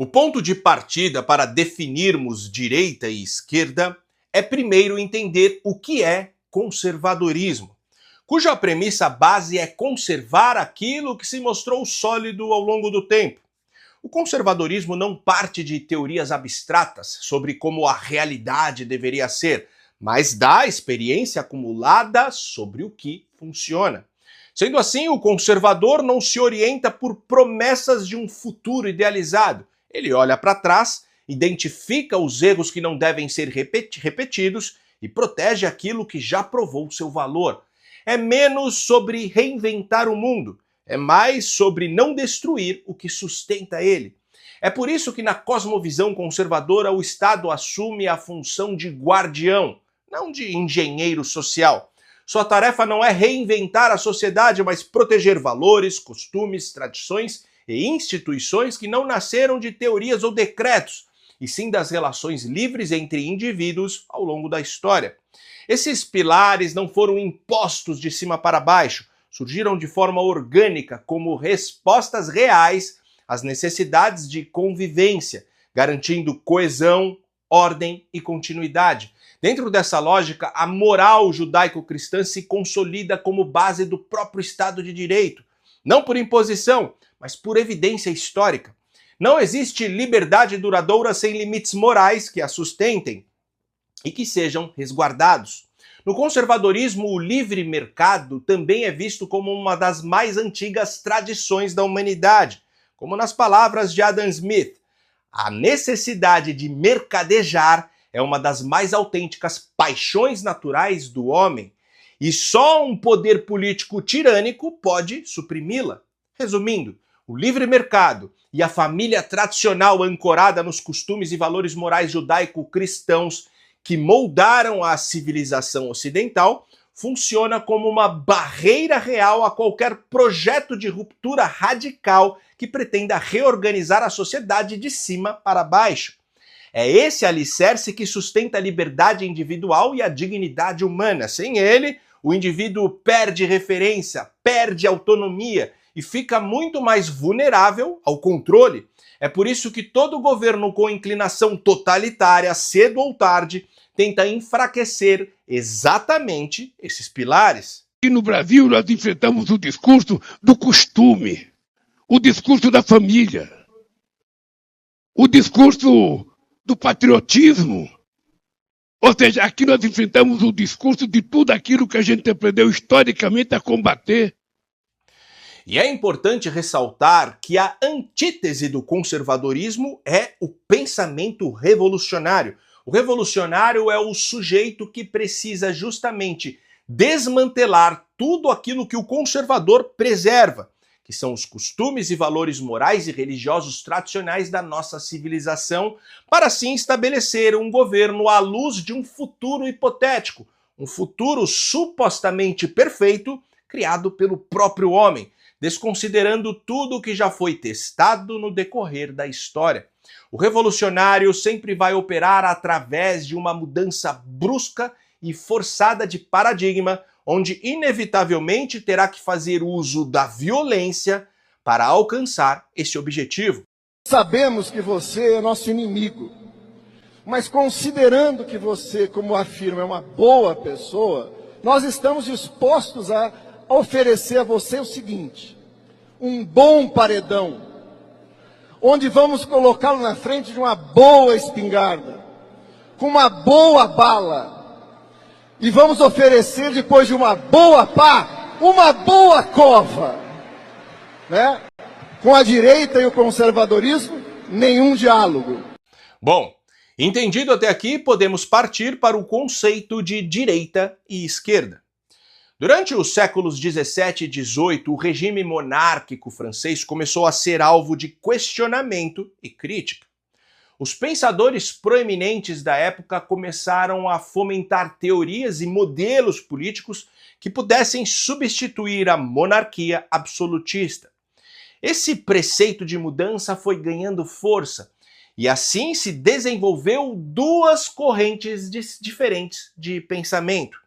O ponto de partida para definirmos direita e esquerda é primeiro entender o que é conservadorismo, cuja premissa base é conservar aquilo que se mostrou sólido ao longo do tempo. O conservadorismo não parte de teorias abstratas sobre como a realidade deveria ser, mas da experiência acumulada sobre o que funciona. Sendo assim, o conservador não se orienta por promessas de um futuro idealizado. Ele olha para trás, identifica os erros que não devem ser repetidos e protege aquilo que já provou seu valor. É menos sobre reinventar o mundo, é mais sobre não destruir o que sustenta ele. É por isso que na cosmovisão conservadora o Estado assume a função de guardião, não de engenheiro social. Sua tarefa não é reinventar a sociedade, mas proteger valores, costumes, tradições e instituições que não nasceram de teorias ou decretos, e sim das relações livres entre indivíduos ao longo da história. Esses pilares não foram impostos de cima para baixo, surgiram de forma orgânica como respostas reais às necessidades de convivência, garantindo coesão, ordem e continuidade. Dentro dessa lógica, a moral judaico-cristã se consolida como base do próprio Estado de Direito, não por imposição, mas por evidência histórica. Não existe liberdade duradoura sem limites morais que a sustentem e que sejam resguardados. No conservadorismo, o livre mercado também é visto como uma das mais antigas tradições da humanidade, como nas palavras de Adam Smith: a necessidade de mercadejar é uma das mais autênticas paixões naturais do homem, e só um poder político tirânico pode suprimi-la. Resumindo, o livre mercado e a família tradicional ancorada nos costumes e valores morais judaico-cristãos que moldaram a civilização ocidental funciona como uma barreira real a qualquer projeto de ruptura radical que pretenda reorganizar a sociedade de cima para baixo. É esse alicerce que sustenta a liberdade individual e a dignidade humana. Sem ele, o indivíduo perde referência, perde autonomia e fica muito mais vulnerável ao controle. É por isso que todo governo com inclinação totalitária, cedo ou tarde, tenta enfraquecer exatamente esses pilares. E no Brasil nós enfrentamos o discurso do costume, o discurso da família, o discurso do patriotismo. Ou seja, aqui nós enfrentamos o discurso de tudo aquilo que a gente aprendeu historicamente a combater. E é importante ressaltar que a antítese do conservadorismo é o pensamento revolucionário. O revolucionário é o sujeito que precisa justamente desmantelar tudo aquilo que o conservador preserva, que são os costumes e valores morais e religiosos tradicionais da nossa civilização, para assim estabelecer um governo à luz de um futuro hipotético, um futuro supostamente perfeito, criado pelo próprio homem, desconsiderando tudo o que já foi testado no decorrer da história. O revolucionário sempre vai operar através de uma mudança brusca e forçada de paradigma, onde inevitavelmente terá que fazer uso da violência para alcançar esse objetivo. Sabemos que você é nosso inimigo, mas considerando que você, como afirma, é uma boa pessoa, nós estamos dispostos a oferecer a você o seguinte: um bom paredão, onde vamos colocá-lo na frente de uma boa espingarda, com uma boa bala, e vamos oferecer, depois de uma boa pá, uma boa cova, né? Com a direita e o conservadorismo, nenhum diálogo. Bom, entendido até aqui, podemos partir para o conceito de direita e esquerda. Durante os séculos 17 e 18, o regime monárquico francês começou a ser alvo de questionamento e crítica. Os pensadores proeminentes da época começaram a fomentar teorias e modelos políticos que pudessem substituir a monarquia absolutista. Esse preceito de mudança foi ganhando força, e assim se desenvolveu duas correntes diferentes de pensamento.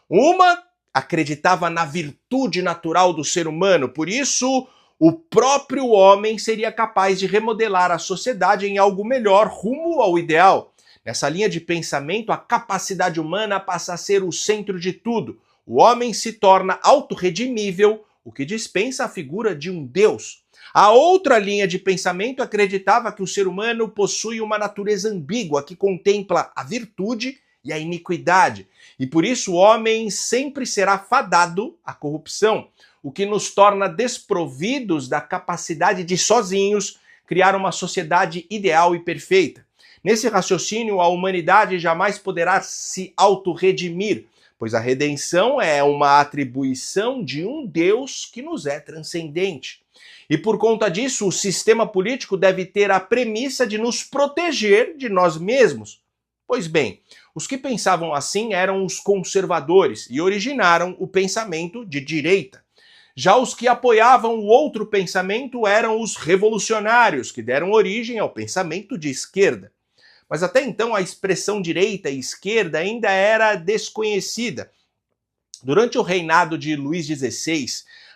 Uma acreditava na virtude natural do ser humano, por isso o próprio homem seria capaz de remodelar a sociedade em algo melhor rumo ao ideal. Nessa linha de pensamento, a capacidade humana passa a ser o centro de tudo. O homem se torna autorredimível, o que dispensa a figura de um Deus. A outra linha de pensamento acreditava que o ser humano possui uma natureza ambígua que contempla a virtude e a iniquidade, e por isso o homem sempre será fadado à corrupção, o que nos torna desprovidos da capacidade de sozinhos criar uma sociedade ideal e perfeita. Nesse raciocínio, a humanidade jamais poderá se autorredimir, pois a redenção é uma atribuição de um Deus que nos é transcendente. E por conta disso, o sistema político deve ter a premissa de nos proteger de nós mesmos. Pois bem, os que pensavam assim eram os conservadores e originaram o pensamento de direita. Já os que apoiavam o outro pensamento eram os revolucionários, que deram origem ao pensamento de esquerda. Mas até então a expressão direita e esquerda ainda era desconhecida. Durante o reinado de Luís XVI,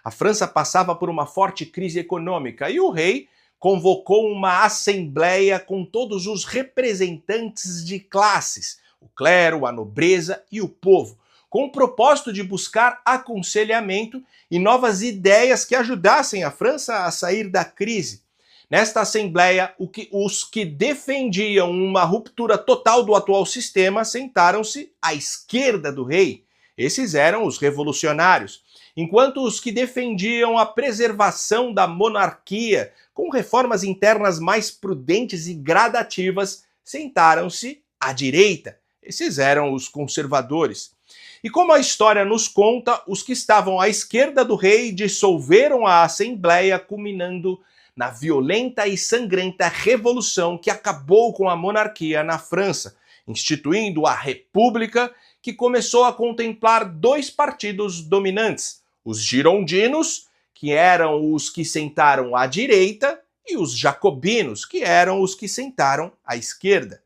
a França passava por uma forte crise econômica e o rei convocou uma assembleia com todos os representantes de classes, o clero, a nobreza e o povo, com o propósito de buscar aconselhamento e novas ideias que ajudassem a França a sair da crise. Nesta assembleia, os que defendiam uma ruptura total do atual sistema sentaram-se à esquerda do rei. Esses eram os revolucionários, enquanto os que defendiam a preservação da monarquia, com reformas internas mais prudentes e gradativas, sentaram-se à direita. Esses eram os conservadores. E como a história nos conta, os que estavam à esquerda do rei dissolveram a assembleia, culminando na violenta e sangrenta revolução que acabou com a monarquia na França, instituindo a República, que começou a contemplar dois partidos dominantes, os girondinos, que eram os que sentaram à direita, e os jacobinos, que eram os que sentaram à esquerda.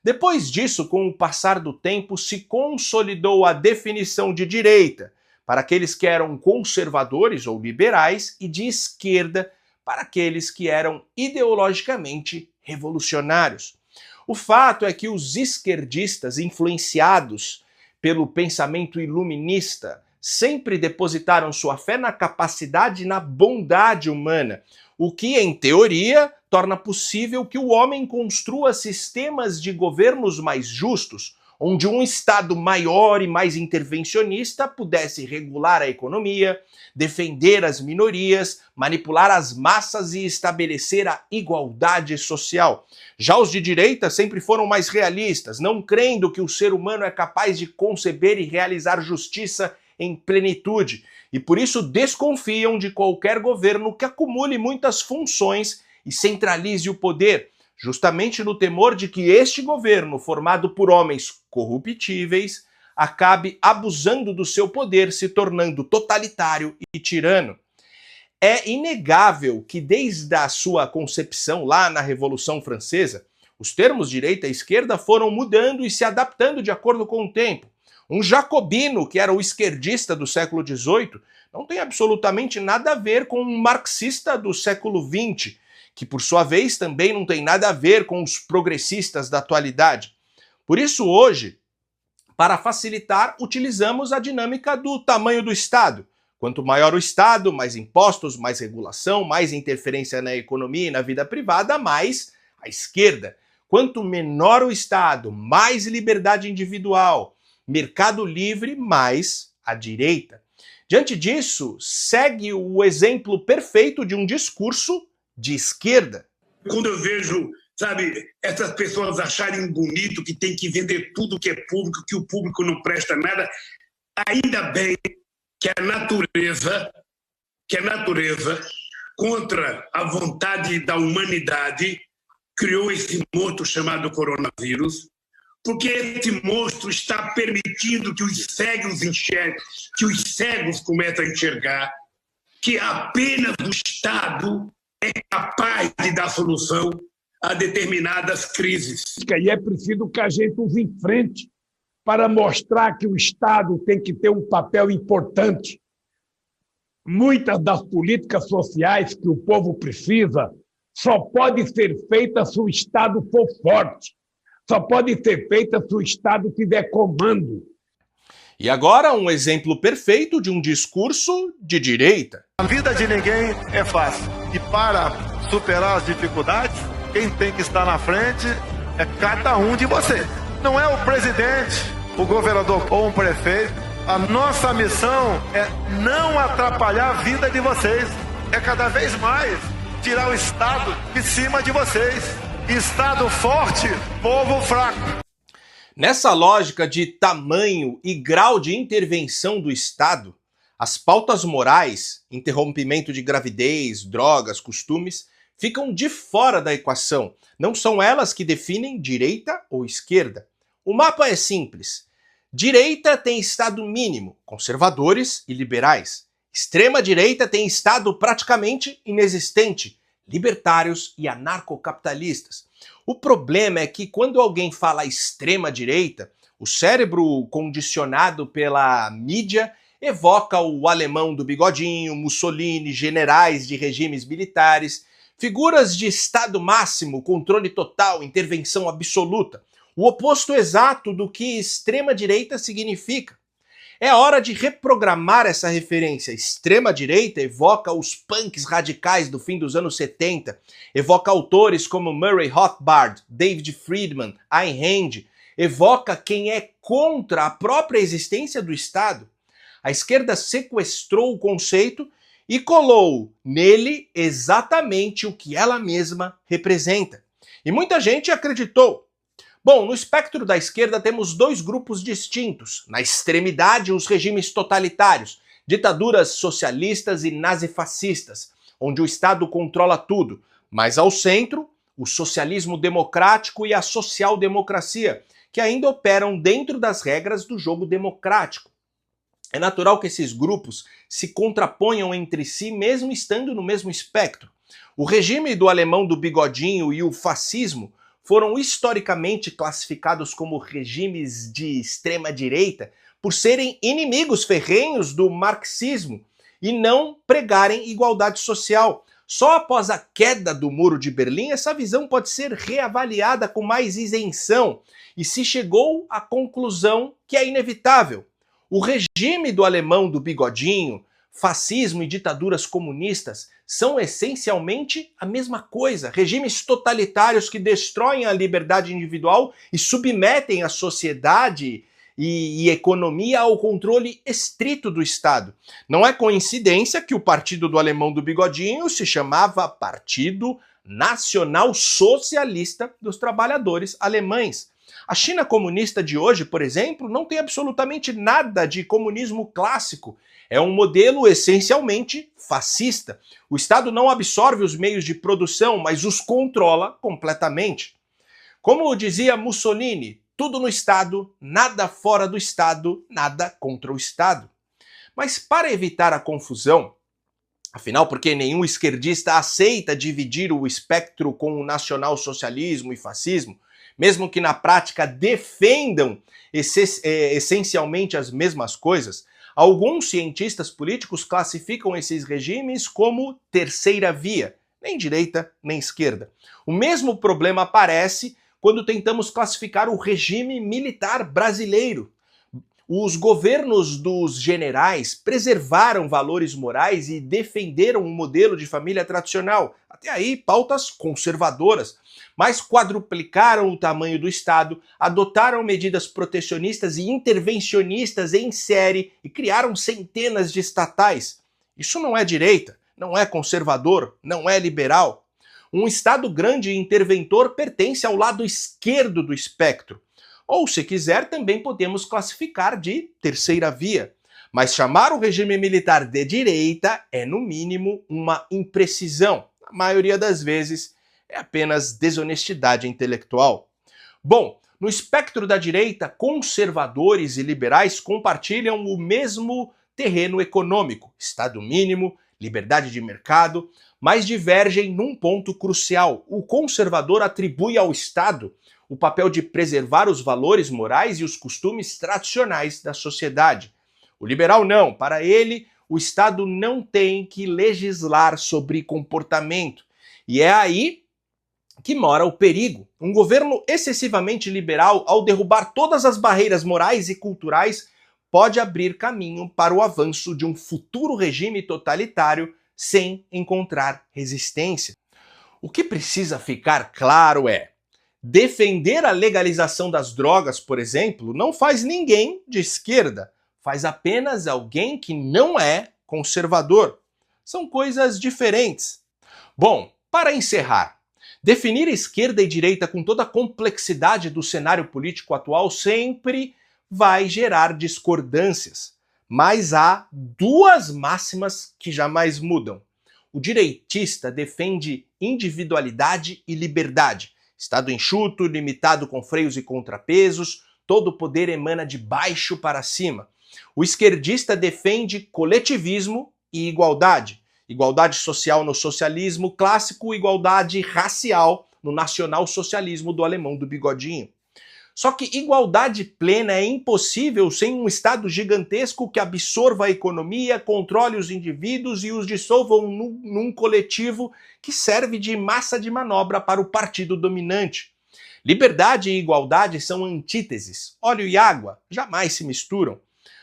Depois disso, com o passar do tempo, se consolidou a definição de direita para aqueles que eram conservadores ou liberais e de esquerda para aqueles que eram ideologicamente revolucionários. O fato é que os esquerdistas, influenciados pelo pensamento iluminista, sempre depositaram sua fé na capacidade e na bondade humana, o que, em teoria, torna possível que o homem construa sistemas de governos mais justos, onde um Estado maior e mais intervencionista pudesse regular a economia, defender as minorias, manipular as massas e estabelecer a igualdade social. Já os de direita sempre foram mais realistas, não crendo que o ser humano é capaz de conceber e realizar justiça em plenitude, e por isso desconfiam de qualquer governo que acumule muitas funções e centralize o poder, justamente no temor de que este governo, formado por homens corruptíveis, acabe abusando do seu poder, se tornando totalitário e tirano. É inegável que desde a sua concepção lá na Revolução Francesa, os termos direita e esquerda foram mudando e se adaptando de acordo com o tempo. Um jacobino, que era o esquerdista do século XVIII, não tem absolutamente nada a ver com um marxista do século XX, que por sua vez também não tem nada a ver com os progressistas da atualidade. Por isso hoje, para facilitar, utilizamos a dinâmica do tamanho do Estado. Quanto maior o Estado, mais impostos, mais regulação, mais interferência na economia e na vida privada, mais a esquerda. Quanto menor o Estado, mais liberdade individual, mercado livre, mais a direita. Diante disso, segue o exemplo perfeito de um discurso de esquerda. Quando eu vejo, sabe, essas pessoas acharem bonito que tem que vender tudo que é público, que o público não presta nada, ainda bem que a natureza, contra a vontade da humanidade, criou esse monstro chamado coronavírus, porque esse monstro está permitindo que os cegos enxerguem, que os cegos comecem a enxergar, que apenas o Estado é capaz de dar solução a determinadas crises. E é preciso que a gente os enfrente para mostrar que o Estado tem que ter um papel importante Muitas das políticas sociais que o povo precisa só pode ser feita se o Estado for forte. Só pode ser feita se o Estado tiver comando. E agora um exemplo perfeito de um discurso de direita. A vida de ninguém é fácil. E para superar as dificuldades, quem tem que estar na frente é cada um de vocês. Não é o presidente, o governador ou um prefeito. A nossa missão é não atrapalhar a vida de vocês. É cada vez mais tirar o Estado de cima de vocês. Estado forte, povo fraco. Nessa lógica de tamanho e grau de intervenção do Estado, as pautas morais, interrompimento de gravidez, drogas, costumes, ficam de fora da equação. Não são elas que definem direita ou esquerda. O mapa é simples. Direita tem Estado mínimo, conservadores e liberais. Extrema-direita tem Estado praticamente inexistente, libertários e anarcocapitalistas. O problema é que quando alguém fala extrema-direita, o cérebro condicionado pela mídia evoca o alemão do bigodinho, Mussolini, generais de regimes militares, figuras de Estado máximo, controle total, intervenção absoluta. O oposto exato do que extrema-direita significa. É hora de reprogramar essa referência. Extrema-direita evoca os punks radicais do fim dos anos 70, evoca autores como Murray Rothbard, David Friedman, Ayn Rand, evoca quem é contra a própria existência do Estado. A esquerda sequestrou o conceito e colou nele exatamente o que ela mesma representa. E muita gente acreditou. Bom, no espectro da esquerda temos dois grupos distintos. Na extremidade, os regimes totalitários, ditaduras socialistas e nazifascistas, onde o Estado controla tudo. Mas ao centro, o socialismo democrático e a social-democracia, que ainda operam dentro das regras do jogo democrático. É natural que esses grupos se contraponham entre si, mesmo estando no mesmo espectro. O regime do alemão do bigodinho e o fascismo foram historicamente classificados como regimes de extrema-direita por serem inimigos ferrenhos do marxismo e não pregarem igualdade social. Só após a queda do Muro de Berlim, essa visão pode ser reavaliada com mais isenção e se chegou à conclusão que é inevitável. O regime do alemão do bigodinho, fascismo e ditaduras comunistas são essencialmente a mesma coisa. Regimes totalitários que destroem a liberdade individual e submetem a sociedade e economia ao controle estrito do Estado. Não é coincidência que o partido do alemão do bigodinho se chamava Partido Nacional Socialista dos Trabalhadores Alemães. A China comunista de hoje, por exemplo, não tem absolutamente nada de comunismo clássico. É um modelo essencialmente fascista. O Estado não absorve os meios de produção, mas os controla completamente. Como dizia Mussolini, tudo no Estado, nada fora do Estado, nada contra o Estado. Mas para evitar a confusão, afinal, porque nenhum esquerdista aceita dividir o espectro com o nacional-socialismo e fascismo, mesmo que na prática defendam essencialmente as mesmas coisas, alguns cientistas políticos classificam esses regimes como terceira via, nem direita nem esquerda. O mesmo problema aparece quando tentamos classificar o regime militar brasileiro. Os governos dos generais preservaram valores morais e defenderam um modelo de família tradicional, até aí pautas conservadoras, mas quadruplicaram o tamanho do Estado, adotaram medidas protecionistas e intervencionistas em série e criaram centenas de estatais. Isso não é direita, não é conservador, não é liberal. Um Estado grande e interventor pertence ao lado esquerdo do espectro. Ou, se quiser, também podemos classificar de terceira via. Mas chamar o regime militar de direita é, no mínimo, uma imprecisão. Na maioria das vezes, é apenas desonestidade intelectual. Bom, no espectro da direita, conservadores e liberais compartilham o mesmo terreno econômico, Estado mínimo, liberdade de mercado, mas divergem num ponto crucial. O conservador atribui ao Estado o papel de preservar os valores morais e os costumes tradicionais da sociedade. O liberal não. Para ele, o Estado não tem que legislar sobre comportamento. E é aí que mora o perigo. Um governo excessivamente liberal, ao derrubar todas as barreiras morais e culturais, pode abrir caminho para o avanço de um futuro regime totalitário sem encontrar resistência. O que precisa ficar claro é: defender a legalização das drogas, por exemplo, não faz ninguém de esquerda, faz apenas alguém que não é conservador. São coisas diferentes. Bom, para encerrar, definir esquerda e direita com toda a complexidade do cenário político atual sempre vai gerar discordâncias. Mas há duas máximas que jamais mudam. O direitista defende individualidade e liberdade. Estado enxuto, limitado com freios e contrapesos, todo o poder emana de baixo para cima. O esquerdista defende coletivismo e igualdade. Igualdade social no socialismo clássico, igualdade racial no nacional-socialismo do alemão do bigodinho. Só que igualdade plena é impossível sem um Estado gigantesco que absorva a economia, controle os indivíduos e os dissolva num coletivo que serve de massa de manobra para o partido dominante. Liberdade e igualdade são antíteses. Óleo e água jamais se misturam.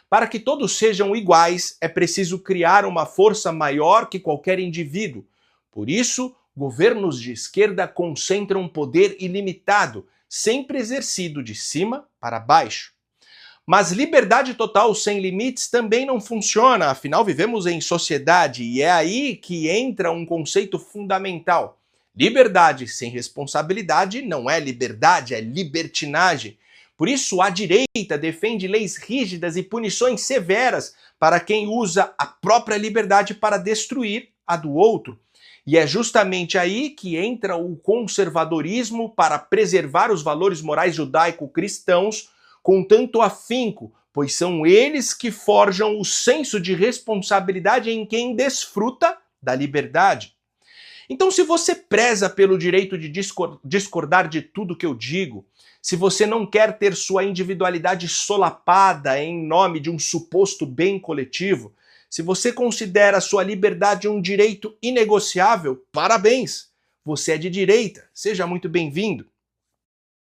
Para que todos sejam iguais, é preciso criar uma força maior que qualquer indivíduo. Por isso, governos de esquerda concentram poder ilimitado, sempre exercido de cima para baixo. Mas liberdade total sem limites também não funciona, afinal vivemos em sociedade e é aí que entra um conceito fundamental. Liberdade sem responsabilidade não é liberdade, é libertinagem. Por isso, a direita defende leis rígidas e punições severas para quem usa a própria liberdade para destruir a do outro. E é justamente aí que entra o conservadorismo para preservar os valores morais judaico-cristãos com tanto afinco, pois são eles que forjam o senso de responsabilidade em quem desfruta da liberdade. Então, se você preza pelo direito de discordar de tudo que eu digo, se você não quer ter sua individualidade solapada em nome de um suposto bem coletivo, se você considera sua liberdade um direito inegociável, parabéns! Você é de direita, seja muito bem-vindo.